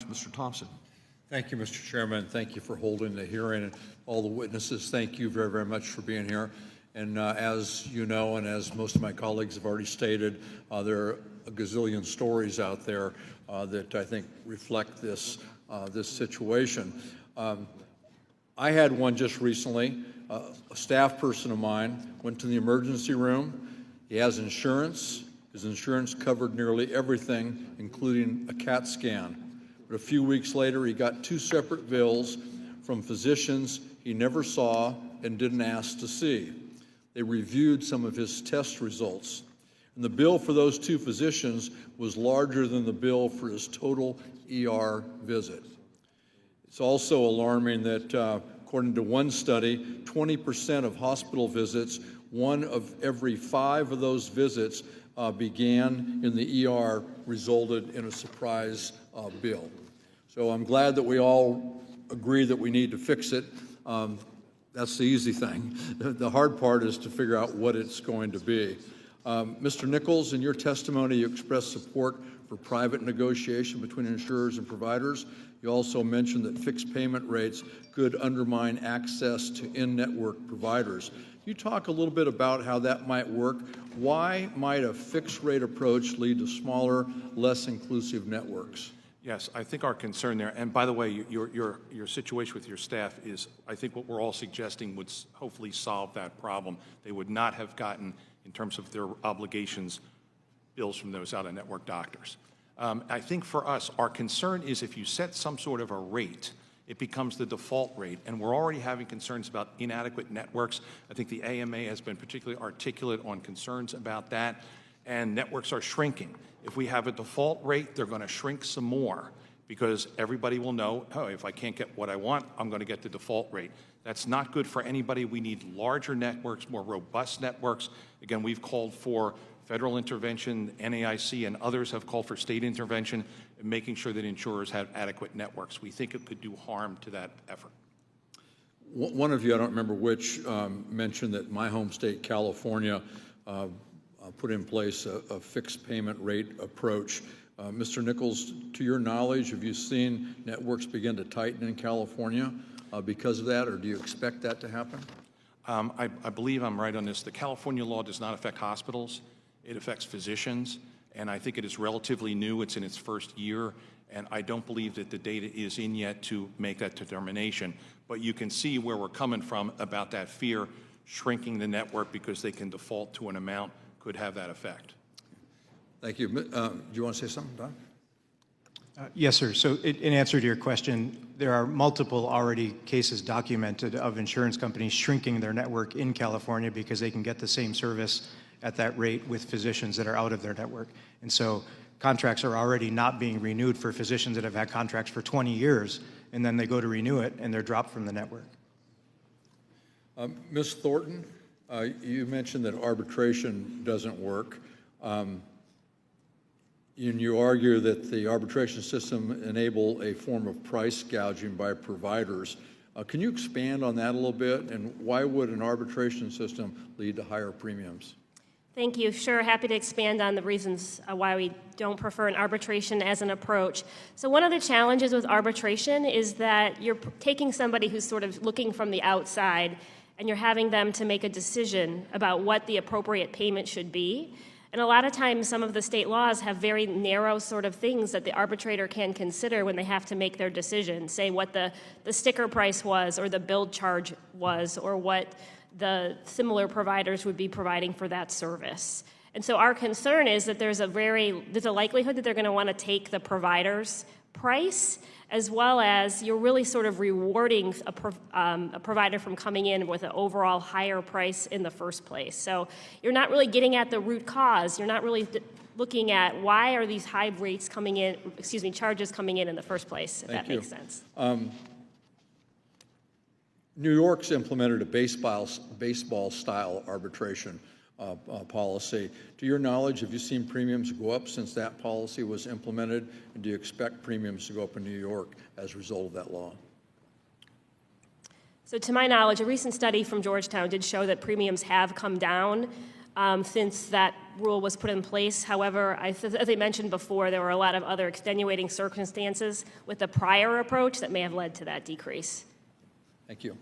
Mr. Thompson. Thank you, Mr. Chairman. Thank you for holding the hearing. And all the witnesses, thank you very, very much for being here. And as you know, and as most of my colleagues have already stated, there are a gazillion stories out there that I think reflect this, this situation. I had one just recently. A staff person of mine went to the emergency room. He has insurance. His insurance covered nearly everything, including a CAT scan. But a few weeks later, he got 2 separate bills from physicians he never saw and didn't ask to see. They reviewed some of his test results. And the bill for those 2 physicians was larger than the bill for his total ER visit. It's also alarming that, according to one study, 20% of hospital visits, 1 of every 5 of those visits began in the ER, resulted in a surprise bill. So I'm glad that we all agree that we need to fix it. That's the easy thing. The hard part is to figure out what it's going to be. Mr. Nichols, in your testimony, you expressed support for private negotiation between insurers and providers. You also mentioned that fixed payment rates could undermine access to in-network providers. Can you talk a little bit about how that might work? Why might a fixed rate approach lead to smaller, less inclusive networks? Yes, I think our concern there, and by the way, your situation with your staff is, I think what we're all suggesting would hopefully solve that problem. They would not have gotten, in terms of their obligations, bills from those out-of-network doctors. I think for us, our concern is if you set some sort of a rate, it becomes the default rate, and we're already having concerns about inadequate networks. I think the AMA has been particularly articulate on concerns about that, and networks are shrinking. If we have a default rate, they're going to shrink some more because everybody will know, oh, if I can't get what I want, I'm going to get the default rate. That's not good for anybody. We need larger networks, more robust networks. Again, we've called for federal intervention, NAIC and others have called for state intervention in making sure that insurers have adequate networks. We think it could do harm to that effort. One of you, I don't remember which, mentioned that my home state, California, put in place a fixed payment rate approach. Mr. Nichols, to your knowledge, have you seen networks begin to tighten in California because of that, or do you expect that to happen? I believe I'm right on this. The California law does not affect hospitals. It affects physicians, and I think it is relatively new. It's in its first year, and I don't believe that the data is in yet to make that determination. But you can see where we're coming from about that fear. Shrinking the network because they can default to an amount could have that effect. Thank you. Do you want to say something, Don? Yes, sir. So in answer to your question, there are multiple already cases documented of insurance companies shrinking their network in California because they can get the same service at that rate with physicians that are out of their network. And so contracts are already not being renewed for physicians that have had contracts for 20 years, and then they go to renew it and they're dropped from the network. Ms. Thornton, you mentioned that arbitration doesn't work. And you argue that the arbitration system enable a form of price gouging by providers. Can you expand on that a little bit, and why would an arbitration system lead to higher premiums? Thank you. Sure, happy to expand on the reasons why we don't prefer an arbitration as an approach. So one of the challenges with arbitration is that you're taking somebody who's sort of looking from the outside and you're having them to make a decision about what the appropriate payment should be. And a lot of times some of the state laws have very narrow sort of things that the arbitrator can consider when they have to make their decision, say what the sticker price was or the build charge was or what the similar providers would be providing for that service. And so our concern is that there's a likelihood that they're going to want to take the provider's price, as well as you're really sort of rewarding a provider from coming in with an overall higher price in the first place. So you're not really getting at the root cause. You're not really looking at why are these high rates coming in, charges coming in the first place, if that makes sense. New York's implemented a baseball-style arbitration policy. To your knowledge, have you seen premiums go up since that policy was implemented? And do you expect premiums to go up in New York as a result of that law? So to my knowledge, a recent study from Georgetown did show that premiums have come down since that rule was put in place. However, as I mentioned before, there were a lot of other extenuating circumstances with the prior approach that may have led to that decrease. Thank you.